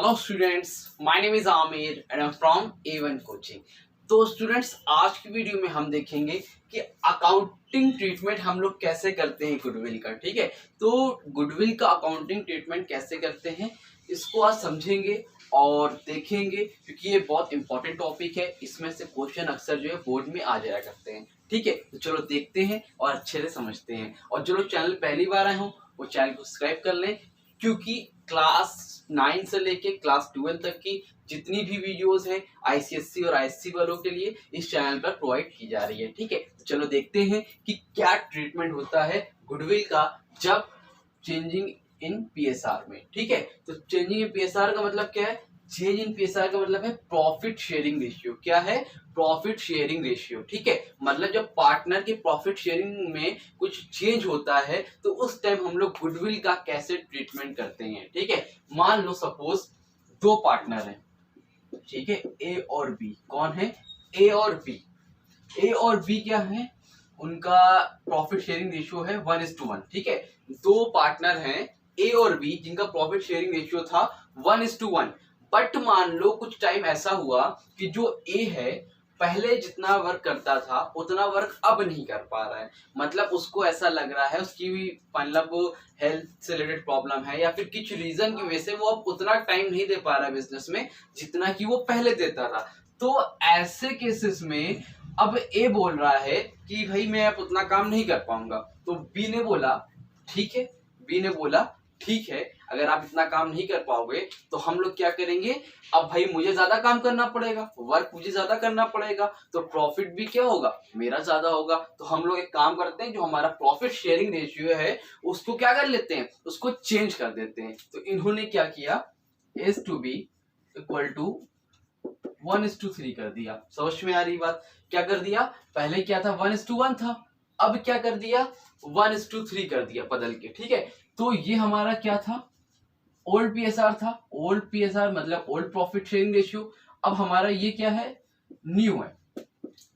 Hello students, my name is Aamir and I am from A1 coaching. तो students, आज की video में हम देखेंगे कि अकाउंटिंग ट्रीटमेंट हम लोग कैसे करते हैं गुडविल का। ठीक है, तो गुडविल का अकाउंटिंग ट्रीटमेंट कैसे करते हैं इसको आज समझेंगे और देखेंगे, क्योंकि ये बहुत इंपॉर्टेंट टॉपिक है। इसमें से क्वेश्चन अक्सर जो है बोर्ड में आ जाया करते हैं। ठीक है, तो चलो देखते हैं और अच्छे से समझते हैं। और जो लोग चैनल पहली बार आए हों वो चैनल को सब्सक्राइब कर लें, क्योंकि क्लास 9 से लेके क्लास 12 तक की जितनी भी वीडियोस हैं आईसीएससी और आईएससी वालों के लिए इस चैनल पर प्रोवाइड की जा रही है। ठीक है, तो चलो देखते हैं कि क्या ट्रीटमेंट होता है गुडविल का जब चेंजिंग इन पीएसआर में। ठीक है, तो चेंजिंग इन पीएसआर का मतलब क्या है? चेंज इन पीएसआर का मतलब है प्रॉफिट शेयरिंग रेशियो। क्या है? Profit sharing ratio. ठीक है, मतलब जब पार्टनर के प्रॉफिट शेयरिंग में कुछ चेंज होता है तो उस टाइम हम लोग गुडविल का कैसे ट्रीटमेंट करते हैं। ठीक है, मान लो सपोज दो पार्टनर हैं। ठीक है, ए और बी। कौन है? ए और बी। ए और बी क्या है? उनका प्रॉफिट शेयरिंग रेशियो है 1:1। ठीक है, दो पार्टनर हैं ए और बी जिनका प्रॉफिट शेयरिंग रेशियो था 1:1। बट मान लो कुछ टाइम ऐसा हुआ कि जो ए है पहले जितना वर्क करता था उतना वर्क अब नहीं कर पा रहा है। मतलब उसको ऐसा लग रहा है उसकी भी मतलब हेल्थ से रिलेटेड प्रॉब्लम है या फिर कुछ रीजन की वजह से वो अब उतना टाइम नहीं दे पा रहा है बिजनेस में जितना कि वो पहले देता था। तो ऐसे केसेस में अब ए बोल रहा है कि भाई मैं अब उतना काम नहीं कर पाऊंगा। तो बी ने बोला ठीक है, बी ने बोला ठीक है, अगर आप इतना काम नहीं कर पाओगे तो हम लोग क्या करेंगे, अब भाई मुझे ज्यादा काम करना पड़ेगा, वर्क मुझे ज्यादा करना पड़ेगा, तो प्रॉफिट भी क्या होगा? मेरा ज्यादा होगा। तो हम लोग एक काम करते हैं, जो हमारा प्रॉफिट शेयरिंग रेशियो है उसको क्या कर लेते हैं, उसको चेंज कर देते हैं। तो इन्होंने क्या किया, as to be equal to 1:3 कर दिया। समझ में आ रही बात? क्या कर दिया? पहले क्या था? 1:1 था, अब क्या कर दिया? 1:3 कर दिया बदल के। ठीक है, तो ये हमारा क्या था? ओल्ड पीएसआर था। ओल्ड पीएसआर मतलब ओल्ड प्रॉफिट शेयरिंग रेशियो। अब हमारा ये क्या है? न्यू है।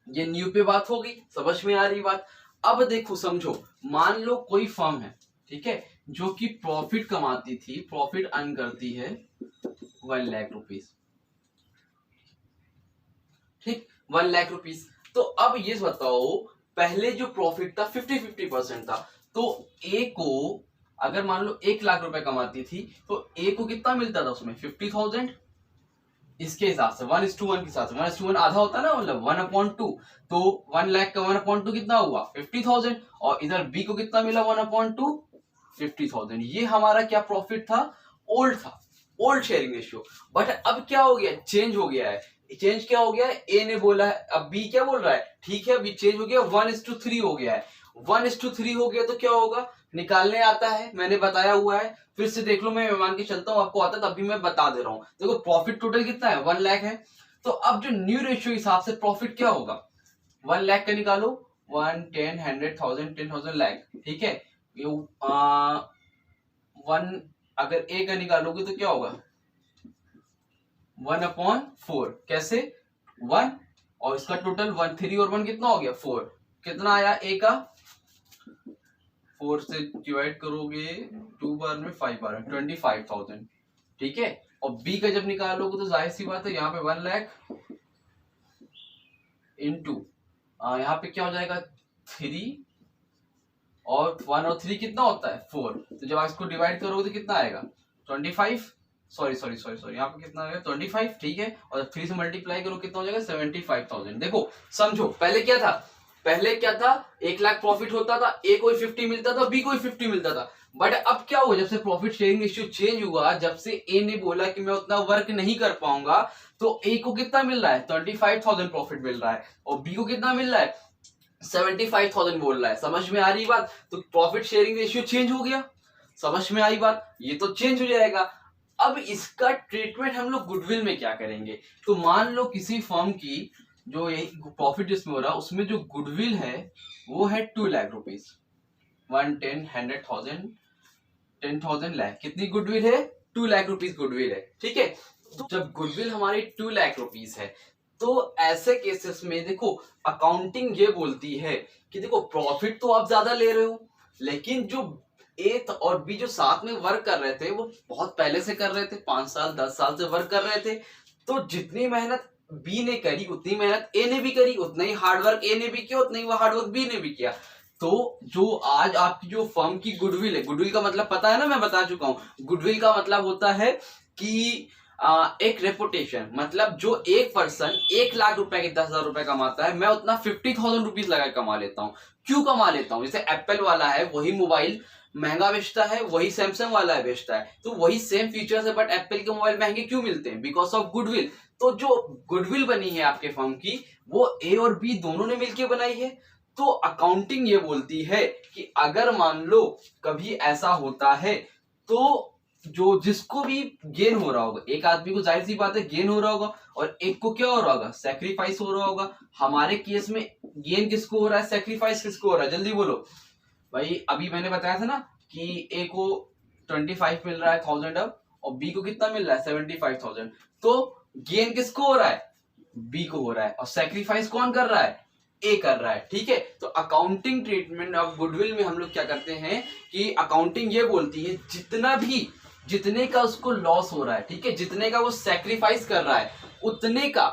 ये न्यू पे बात हो गई। समझ में आ रही बात? अब देखो समझो, मान लो कोई फर्म है, ठीक है, जो कि प्रॉफिट कमाती थी, प्रॉफिट अर्न करती है 1 लाख रुपीज। ठीक, 1 लाख रुपीज। तो अब ये बताओ, पहले जो प्रॉफिट था 50-50% था। तो ए को अगर मान लो 1 लाख रुपए कमाती थी तो ए को कितना मिलता था उसमें? 50,000। इसके हिसाब से 1:1 के हिसाब से 1:1 आधा होता है ना, मतलब 1/2। तो 1 लाख का 1/2 कितना हुआ? 50,000। और इधर बी को कितना मिला? 1/2 50,000। ये हमारा क्या प्रॉफिट था? ओल्ड था, ओल्ड शेयरिंग रेशियो। बट अब क्या हो गया? चेंज हो गया है। चेंज क्या हो गया है? ए ने बोला है, अब बी क्या बोल रहा है? ठीक है, अभी चेंज हो गया, 1:3 हो गया है। 1:3 हो गया तो क्या होगा? निकालने आता है, मैंने बताया हुआ है। फिर से देख लो, मैं मान के चलता हूं आपको आता है, तब भी मैं बता दे रहा हूं। देखो प्रॉफिट टोटल कितना है? 1 लाख है। तो अब जो न्यू रेशियो हिसाब से प्रॉफिट क्या होगा? 1 लाख का निकालो, 1, 10, 100,000, 10,000 लाख। ठीक है, ये 1 अगर ए का निकालोगे तो क्या होगा? 1/4। कैसे? 1 और इसका टोटल 1, 3 और 1 कितना हो गया? 4। कितना आया ए का? 4 से डिवाइड करोगे 2 बार में 5 बार में 25,000। ठीक है, और बी का जब निकालोगे तो जाहिर सी बात है यहाँ पे 1 लाख इंटू यहाँ पे क्या हो जाएगा? 3 और 1 और 3 कितना होता है? 4। तो जब आप इसको डिवाइड करोगे तो कितना आएगा? 25। सॉरी यहाँ पे कितना आएगा? 25। ठीक है, और 3 से मल्टीप्लाई करो कितना हो जाएगा? 75,000। देखो समझो, पहले क्या था? पहले क्या था? 1 लाख प्रॉफिट होता था, ए को 50 मिलता था, बी को 50 मिलता था। बट अब क्या हुआ? जब से प्रॉफिट शेयरिंग रेशियो चेंज हुआ, जब से ए ने बोला कि मैं उतना वर्क नहीं कर पाऊंगा, तो ए को कितना मिल रहा है? 25,000 प्रॉफिट मिल रहा है, और बी को कितना मिल रहा है? 75,000 बोल रहा है। समझ में आ रही बात? तो प्रॉफिट शेयरिंग रेशियो चेंज हो गया। समझ में आई बात? ये तो चेंज हो जाएगा। अब इसका ट्रीटमेंट हम लोग गुडविल में क्या करेंगे? तो मान लो किसी फर्म की जो यही प्रॉफिट जिसमें हो रहा है उसमें जो गुडविल है वो है 2 लाख रुपीज। 1, 10, 100,000, 10,000 लाख। कितनी गुडविल है? 2 लाख रुपीज गुडविल है। ठीक है, तो जब गुडविल हमारी 2 लाख रुपीज है तो ऐसे केसेस में देखो अकाउंटिंग ये बोलती है कि देखो प्रॉफिट तो आप ज्यादा ले रहे हो, लेकिन जो ए और बी जो साथ में वर्क कर रहे थे वो बहुत पहले से कर रहे थे, 5 साल 10 साल से वर्क कर रहे थे। तो जितनी मेहनत बी ने करी उतनी मेहनत ए ने भी करी, उतना ही हार्डवर्क ए ने भी किया, उतना ही वो हार्डवर्क बी ने भी किया। तो जो आज आपकी जो फर्म की गुडविल है, गुडविल का मतलब पता है ना, मैं बता चुका हूं। गुडविल का मतलब होता है कि एक रेपुटेशन, मतलब जो एक पर्सन 1 लाख रुपए के 10,000 रुपए कमाता है, मैं उतना 50,000 रुपीज लगा कमा लेता हूँ। क्यों कमा लेता हूँ? जैसे एप्पल वाला है वही मोबाइल महंगा बेचता है, वही सैमसंग वाला है बेचता है, तो वही सेम फीचर्स है, बट एप्पल के मोबाइल महंगे क्यों मिलते हैं? Because of goodwill. तो जो गुडविल बनी है आपके फर्म की, वो ए और बी दोनों ने मिलकर बनाई है। तो अकाउंटिंग ये बोलती है कि अगर मान लो कभी ऐसा होता है, तो जो जिसको भी गेन हो रहा होगा, एक आदमी को जाहिर सी बात है गेन हो रहा होगा, और एक को क्या हो रहा होगा? सैक्रिफाइस हो रहा होगा। हमारे केस में गेन किसको हो रहा है, सैक्रिफाइस किसको हो रहा है? जल्दी बोलो भाई। अभी मैंने बताया था ना कि ए को 25 मिल रहा है 1000 अब, और बी को कितना मिल रहा है 75,000। तो गेन किसको हो रहा है? बी को हो रहा है, और सैक्रिफाइस कौन कर रहा है? ए कर रहा है। ठीक है, तो अकाउंटिंग ट्रीटमेंट ऑफ गुडविल में हम लोग क्या करते हैं कि अकाउंटिंग ये बोलती है जितने का उसको लॉस हो रहा है, ठीक है, जितने का वो सैक्रिफाइस कर रहा है, उतने का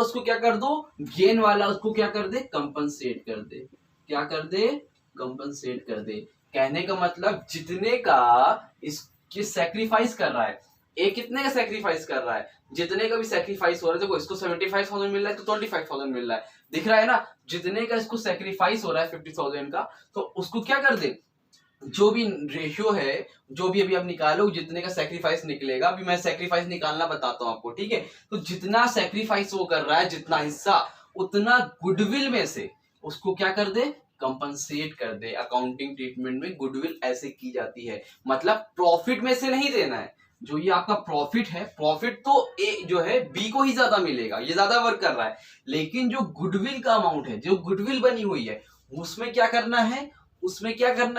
उसको क्या कर दो, गेन वाला उसको क्या कर दे, कंपनसेट कर दे। क्या कर दे? कंपनसेट कर दे। कहने का मतलब जितने का इसकी सैक्रिफाइस कर रहा है, ए कितने का सैक्रिफाइस कर रहा है, जितने का भी सैक्रिफाइस हो रहा है। देखो इसको 75,000 मिल रहा है तो 25,000 मिल रहा है, दिख रहा है ना? जितने का इसको सैक्रिफाइस हो रहा है 50,000 का, तो उसको क्या कर दे, जो भी रेशियो है, जो भी अभी आप निकालो, जितने का सैक्रिफाइस निकलेगा, अभी मैं सैक्रिफाइस निकालना बताता हूं आपको। ठीक है, तो जितना सैक्रिफाइस वो कर रहा है, जितना हिस्सा, उतना गुडविल में से उसको क्या कर दे, कंपनसेट कर दे। अकाउंटिंग ट्रीटमेंट में गुडविल ऐसे की जाती है, मतलब प्रॉफिट में से नहीं देना है। जो ये आपका प्रॉफिट है, प्रॉफिट तो ए जो है बी को ही ज्यादा मिलेगा, ये ज्यादा वर्क कर रहा है, लेकिन जो गुडविल का अमाउंट है, जो गुडविल बनी हुई है, उसमें क्या करना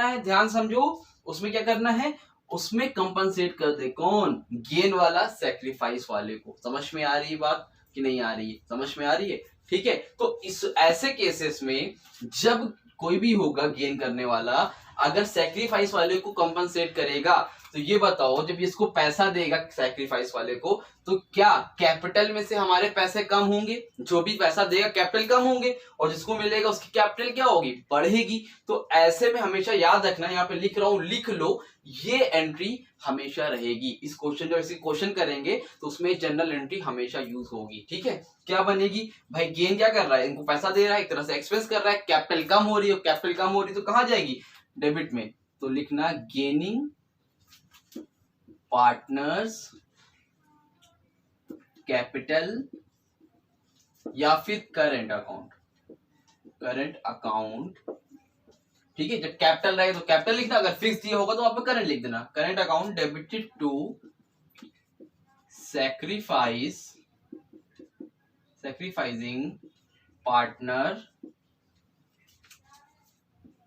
है, ध्यान समझो, उसमें क्या करना है, उसमें कंपनसेट कर दे। कौन? गेन वाला सैक्रिफाइस वाले को। समझ में आ रही है बात कि नहीं आ रही है? समझ में आ रही है। ठीक है, तो इस ऐसे केसेस में जब कोई भी होगा गेन करने वाला, अगर सैक्रिफाइस वाले को कंपनसेट करेगा, तो ये बताओ जब इसको पैसा देगा सैक्रिफाइस वाले को, तो क्या कैपिटल में से हमारे पैसे कम होंगे? जो भी पैसा देगा कैपिटल कम होंगे, और जिसको मिलेगा उसकी कैपिटल क्या होगी? बढ़ेगी। तो ऐसे में हमेशा याद रखना, यहाँ पे लिख रहा हूं, लिख लो, ये एंट्री हमेशा रहेगी। इस क्वेश्चन जब इसे क्वेश्चन करेंगे तो उसमें जनरल एंट्री हमेशा यूज होगी। ठीक है, क्या बनेगी भाई? गेन क्या कर रहा है, इनको पैसा दे रहा है, एक तरह से एक्सपेंस कर रहा है, कैपिटल कम हो रही है, कैपिटल कम हो रही है तो कहां जाएगी? डेबिट में। तो लिखना गेनिंग पार्टनर्स कैपिटल, या फिर करंट अकाउंट। ठीक है, जब कैपिटल रहे तो कैपिटल लिखना, अगर फिक्स दिया होगा तो आप करंट लिख देना। Current account debited to sacrificing partner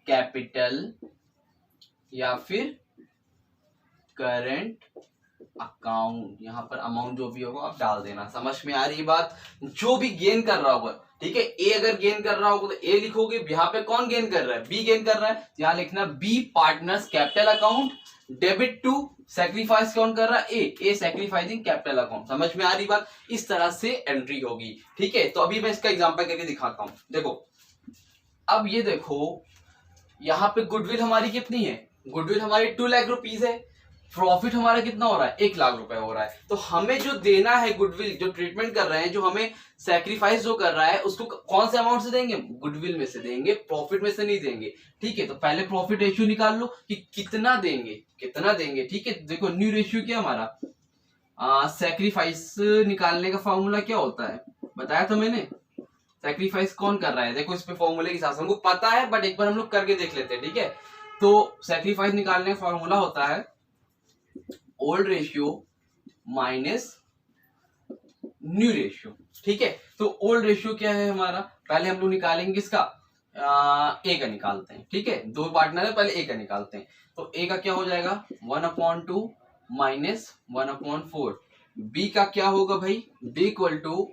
capital, या फिर करंट अकाउंट। यहां पर अमाउंट जो भी होगा आप डाल देना। समझ में आ रही बात? जो भी गेन कर रहा होगा, ठीक है, ए अगर गेन कर रहा होगा तो ए लिखोगे। यहाँ पे कौन गेन कर रहा है? बी गेन कर रहा है, यहाँ लिखना B partners capital account debit to sacrifice कौन कर रहा है? A sacrificing capital account. समझ में आ रही बात? इस तरह से एंट्री होगी। ठीक है, तो अभी मैं इसका एग्जाम्पल करके दिखाता हूं। देखो, अब ये देखो, यहाँ पे गुडविल हमारी कितनी है? गुडविल हमारी 2 लाख रुपीज है। प्रॉफिट हमारा कितना हो रहा है? 1 लाख रुपए हो रहा है। तो हमें जो देना है गुडविल, जो ट्रीटमेंट कर रहे हैं, जो हमें सैक्रिफाइस जो कर रहा है, उसको कौन से अमाउंट से देंगे? गुडविल में से देंगे, प्रॉफिट में से नहीं देंगे। ठीक है, तो पहले प्रॉफिट रेशियो निकाल लो कि कितना देंगे। ठीक है, देखो न्यू रेशियो क्या हमारा, सैक्रिफाइस निकालने का फॉर्मूला क्या होता है बताया था मैंने। सैक्रिफाइस कौन कर रहा है? देखो इस पे फॉर्मूले के हिसाब से हमको पता है, बट एक बार हम लोग करके देख लेते हैं। ठीक है, तो सैक्रिफाइस निकालने का फॉर्मूला होता है old ratio minus new ratio. ठीक है, तो ओल्ड रेशियो क्या है हमारा? पहले हम लोग निकालेंगे इसका, ए का निकालते हैं। ठीक है, 2 पार्टनर है, पहले ए का निकालते हैं। तो ए का क्या हो जाएगा? 1/2 माइनस 1/4। बी का क्या होगा भाई? बी इक्वल टू,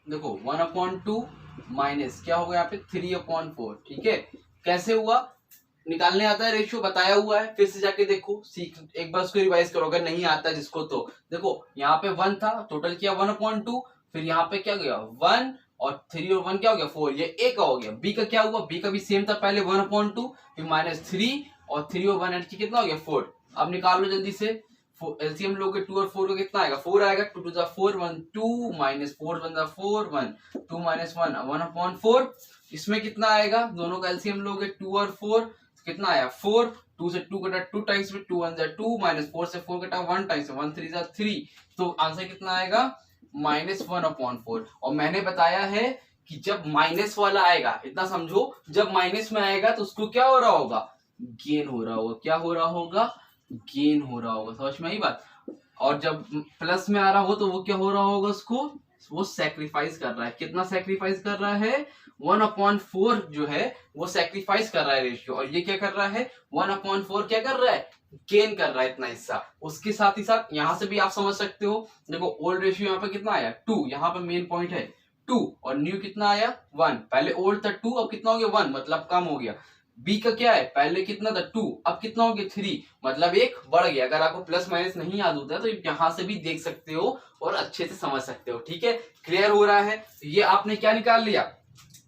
देखो 1/2 माइनस क्या होगा यहाँ पे 3/4। ठीक है, कैसे हुआ? निकालने आता है रेशियो, बताया हुआ है, फिर से जाके देखो, सीख एक बार उसको रिवाइज करो अगर नहीं आता जिसको। तो देखो यहाँ पे 1 था, टोटल किया 1/2, फिर यहाँ पे क्या गया 1 और 3 और 1 क्या हो गया 4, ये ए का हो गया। बी का क्या हुआ, बी का भी सेम था, पहले 1/2 फिर -3 और 3 और 1 ऐड की कितना हो गया 4। अब निकाल लो जल्दी से, एलसीएम लोगे 2 और 4 का कितना आएगा 4 आएगा। 2 2 4 1 2 -4 1 4 1 2 -1 1/4। इसमें कितना आएगा, दोनों का एलसीएम लोगे 2 और 4 कितना आया 4। 2 से 2 कटा 2 टाइम्स में 2 1 2 -4 से 4 कटा 1 टाइम्स 1 3 3। तो आंसर कितना आएगा -1/4। और मैंने बताया है कि जब माइनस वाला आएगा, इतना समझो, जब माइनस में आएगा तो उसको क्या हो रहा होगा, गेन हो रहा होगा। क्या हो रहा होगा, गेन हो रहा होगा। समझ में आई बात। और जब प्लस में आ रहा हो तो वो क्या हो रहा होगा, उसको वो सैक्रिफाइस कर रहा है। कितना सैक्रिफाइस कर रहा है, 1/4 जो है वो सैक्रिफाइस कर रहा है रेशियो। और ये क्या कर रहा है, 1/4 क्या कर रहा है, गेन कर रहा है इतना हिस्सा। उसके साथ ही साथ यहां से भी आप समझ सकते हो, देखो ओल्ड रेशियो यहाँ पे कितना आया 2, यहाँ पे मेन पॉइंट है 2 और न्यू कितना आया 1। पहले ओल्ड था 2, अब कितना हो गया 1, मतलब कम हो गया। बी का क्या है, पहले कितना था 2, अब कितना हो गया 3, मतलब एक बढ़ गया। अगर आपको प्लस माइनस नहीं याद होता है तो यहां से भी देख सकते हो और अच्छे से समझ सकते हो। ठीक है, क्लियर हो रहा है। तो ये आपने क्या निकाल लिया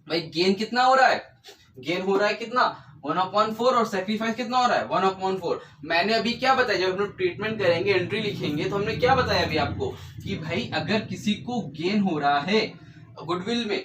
भाई, गेन कितना हो रहा है, गेन हो रहा है कितना 1/4 और सैक्रिफाइस कितना हो रहा है 1/4। मैंने अभी क्या बताया, जब हम लोग ट्रीटमेंट करेंगे एंट्री लिखेंगे तो हमने क्या बताया अभी आपको कि भाई अगर किसी को गेन हो रहा है गुडविल में,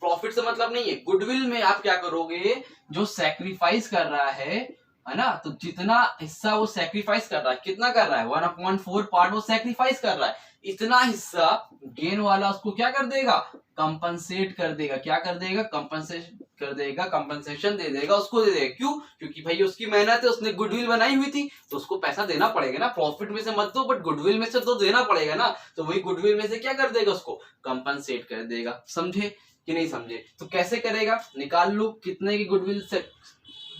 प्रॉफिट से मतलब नहीं है, गुडविल में आप क्या करोगे, जो सैक्रिफाइस कर रहा है ना, तो जितना हिस्सा वो सैक्रिफाइस कर रहा है, कितना कर रहा है 1/4 पार्ट वो सैक्रिफाइस कर रहा है, इतना हिस्सा गेन वाला उसको क्या कर देगा, कंपनसेट कर देगा। क्या कर देगा, कंपनसेट कर देगा, कंपनसेशन दे देगा, उसको दे देगा। क्यों, क्योंकि भाई उसकी मेहनत है, उसने गुडविल बनाई हुई थी तो उसको पैसा देना पड़ेगा ना। प्रॉफिट में से मत दो बट गुडविल में से तो देना पड़ेगा ना। तो वही गुडविल में से क्या कर देगा, उसको कंपनसेट कर देगा। समझे कि नहीं समझे। तो कैसे करेगा, निकाल लो कितने की गुडविल से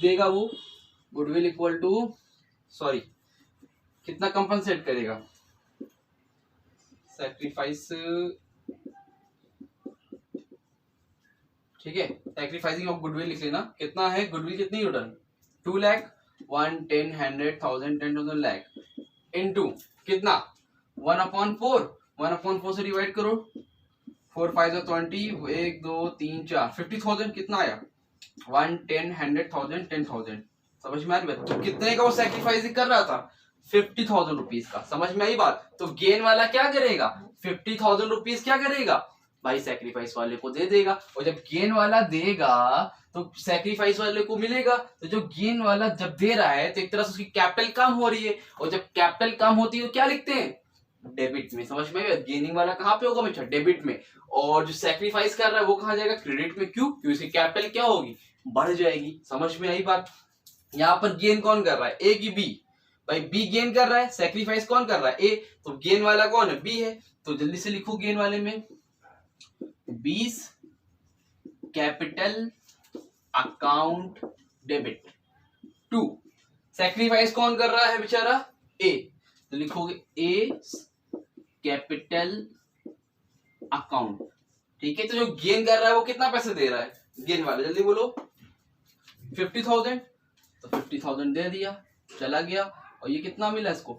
देगा वो, गुडविल इक्वल टू सॉरी कितना कंपनसेट करेगा, सैक्रिफाइस, ठीक है, सैक्रिफाइसिंग ऑफ गुडविल लिख लेना। कितना है गुडविल, कितनी टोटल 2 लाख 1 10 100 1000 10,000 लाख इनटू कितना 1/4, 1/4 से डिवाइड करो, 4 5 20, 1 2 3 4 50,000 कितना आया 1 10 100 1000 10,000। समझ में आ रही बात। तो कितने का वो सैक्रिफाइस कर रहा था 50,000 रुपीज का। समझ में आई बात। तो गेन वाला क्या करेगा 50,000 रुपीज क्या करेगा भाई, सैक्रिफाइस वाले को दे देगा। और जब गेन वाला देगा तो सैक्रिफाइस वाले को मिलेगा। तो जो गेन वाला जब दे रहा है तो एक तरह से उसकी कैपिटल कम हो रही है, और जब कैपिटल कम होती है तो क्या लिखते हैं, डेबिट में। समझ में, गेनिंग वाला कहाँ पे होगा बेटा, डेबिट में। और जो सैक्रिफाइस कर रहा है वो कहाँ जाएगा, क्रेडिट में। क्यों, क्योंकि उसकी कैपिटल क्या होगी, बढ़ जाएगी। समझ में आई बात। यहाँ पर गेन कौन कर रहा है, ए की बी, भाई बी गेन कर रहा है, सैक्रिफाइस कौन कर रहा है, ए, तो गेन वाला कौन है, बी है। तो जल्दी से लिखो गेन वाले में 20 capital account debit to, sacrifice कौन कर रहा है बेचारा, ए, तो लिखोगे ए कैपिटल अकाउंट। ठीक है, तो जो गेन कर रहा है वो कितना पैसे दे रहा है, गेन वाला, जल्दी बोलो 50,000, तो 50,000 दे दिया, चला गया। और ये कितना मिला इसको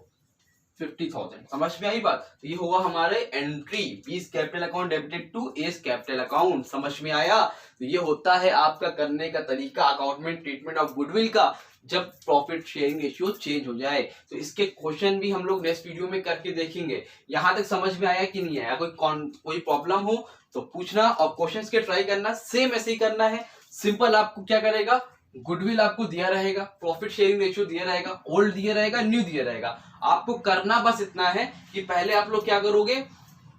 50,000। समझ में आई बात। तो ये होगा हमारे entry 20 capital account debited to S capital account. समझ में आया। तो ये होता है आपका करने का तरीका अकाउंटमेंट ट्रीटमेंट ऑफ गुडविल का, जब प्रॉफिट शेयरिंग रेशियो चेंज हो जाए। तो इसके क्वेश्चन भी हम लोग नेक्स्ट वीडियो में करके देखेंगे। यहां तक समझ में आया कि नहीं आया, कोई प्रॉब्लम हो तो पूछना और क्वेश्चंस के ट्राई करना। सेम ऐसे ही करना है, सिंपल। आपको क्या करेगा, गुडविल आपको दिया रहेगा, प्रॉफिट शेयरिंग रेशियो दिया रहेगा, ओल्ड दिया रहेगा, न्यू दिया रहेगा। आपको करना बस इतना है कि पहले आप लोग क्या करोगे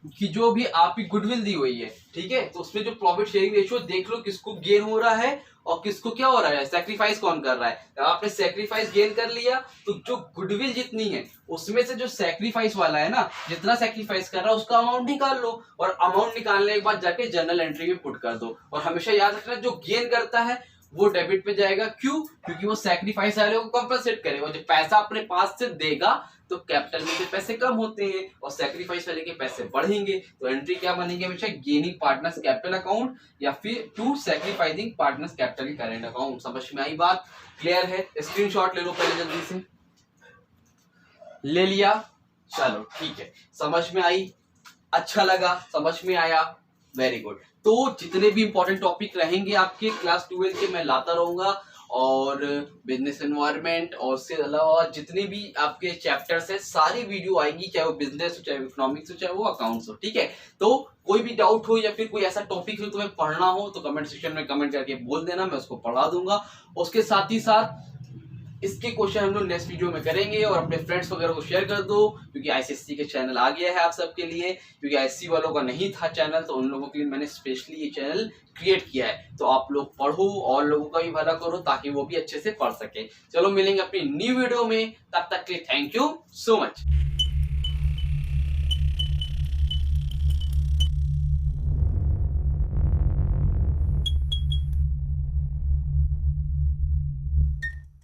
कि जो भी आपकी गुडविल दी हुई है, ठीक है, तो उसमें जो प्रॉफिट शेयरिंग रेशियो देख लो किसको गेन हो रहा है और किसको क्या हो रहा है, सैक्रिफाइस कौन कर रहा है। तो आपने सैक्रिफाइस गेन कर लिया तो जो गुडविल जितनी है उसमें से जो सैक्रिफाइस वाला है ना, जितना सैक्रिफाइस कर रहा है उसका अमाउंट निकाल लो, और अमाउंट निकालने के बाद जाके जर्नल एंट्री में पुट कर दो। और हमेशा याद रखना जो गेन करता है वो डेबिट पे जाएगा। क्यों, क्योंकि वो सैक्रिफाइस वाले को कंपनसेट करेगा। जो पैसा अपने पास से देगा तो कैपिटल में से पैसे कम होते हैं और सैक्रिफाइस वाले के पैसे बढ़ेंगे, तो एंट्री क्या बनेगी हमेशा, गेनिंग पार्टनर्स कैपिटल अकाउंट या फिर to sacrificing partners capital current account. समझ में आई बात, क्लियर है? स्क्रीनशॉट ले लो पहले जल्दी से, ले लिया? चलो ठीक है, समझ में आई, अच्छा लगा, समझ में आया, वेरी गुड। तो जितने भी इंपॉर्टेंट टॉपिक रहेंगे आपके क्लास 12 के मैं लाता रहूंगा, और बिजनेस एनवायरनमेंट और उसके अलावा जितने भी आपके चैप्टर्स है सारी वीडियो आएंगी, चाहे वो बिजनेस हो, चाहे इकोनॉमिक्स हो, चाहे वो अकाउंट्स हो, ठीक है? तो कोई भी डाउट हो या फिर कोई ऐसा टॉपिक हो तुम्हें पढ़ना हो तो कमेंट सेक्शन में कमेंट करके बोल देना, मैं उसको पढ़ा दूंगा। उसके साथ ही साथ इसके क्वेश्चन हम लोग नेक्स्ट वीडियो में करेंगे, और अपने फ्रेंड्स वगैरह को शेयर कर दो, क्योंकि आईसीएससी के चैनल आ गया है आप सबके लिए, क्योंकि आईसीएससी वालों का नहीं था चैनल, तो उन लोगों के लिए मैंने स्पेशली ये चैनल क्रिएट किया है। तो आप लोग पढ़ो और लोगों का भी भला करो ताकि वो भी अच्छे से पढ़ सके। चलो मिलेंगे अपनी न्यू वीडियो में, तब तक के लिए थैंक यू सो मच।